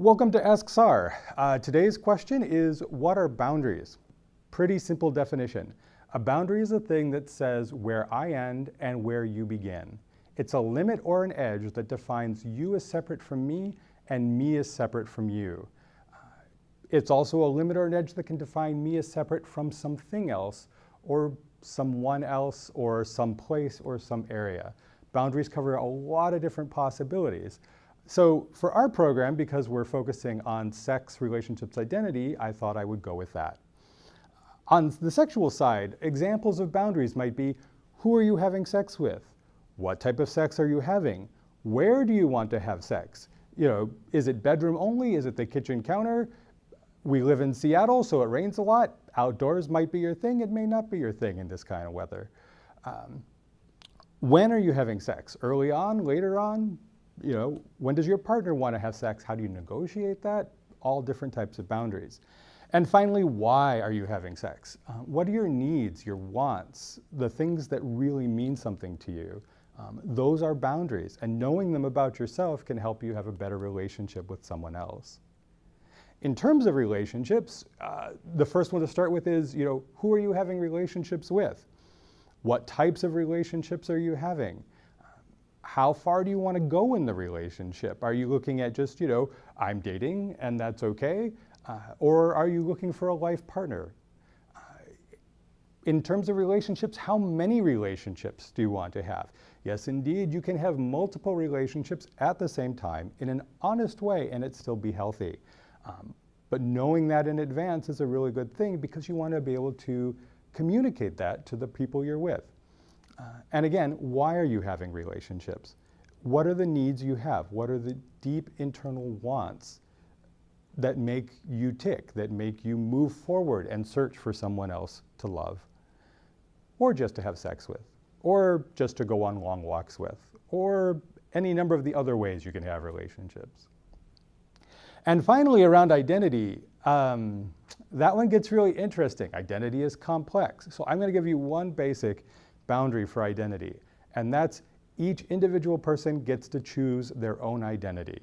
Welcome to Ask SAR. Today's question is, what are boundaries? Pretty simple definition. A boundary is a thing that says where I end and where you begin. It's a limit or an edge that defines you as separate from me and me as separate from you. It's also a limit or an edge that can define me as separate from something else or someone else or some place or some area. Boundaries cover a lot of different possibilities. So for our program, because we're focusing on sex, relationships, identity, I thought I would go with that. On the sexual side, examples of boundaries might be, who are you having sex with? What type of sex are you having? Where do you want to have sex? Is it bedroom only? Is it the kitchen counter? We live in Seattle, so it rains a lot. Outdoors might be your thing. It may not be your thing in this kind of weather. When are you having sex? Early on, later on? When does your partner want to have sex? How do you negotiate that? All different types of boundaries. And finally, why are you having sex? What are your needs, your wants, the things that really mean something to you? Those are boundaries, and knowing them about yourself can help you have a better relationship with someone else. In terms of relationships, the first one to start with is, who are you having relationships with? What types of relationships are you having? How far do you want to go in the relationship? Are you looking at just, I'm dating and that's okay? Or are you looking for a life partner? In terms of relationships, how many relationships do you want to have? Yes, indeed, you can have multiple relationships at the same time in an honest way and it still be healthy. But knowing that in advance is a really good thing because you want to be able to communicate that to the people you're with. And again, why are you having relationships? What are the needs you have? What are the deep internal wants that make you tick, that make you move forward and search for someone else to love? Or just to have sex with? Or just to go on long walks with? Or any number of the other ways you can have relationships. And finally, around identity, that one gets really interesting. Identity is complex. So I'm going to give you one basic boundary for identity, and that's each individual person gets to choose their own identity.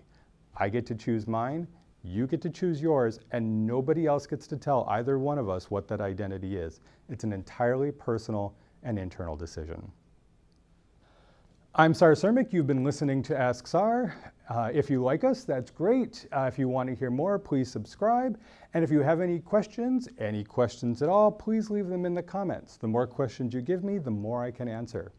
I get to choose mine, you get to choose yours, and nobody else gets to tell either one of us what that identity is. It's an entirely personal and internal decision. I'm Sar Surmic. You've been listening to Ask SAR. If you like us, that's great. If you want to hear more, please subscribe. And if you have any questions at all, please leave them in the comments. The more questions you give me, the more I can answer.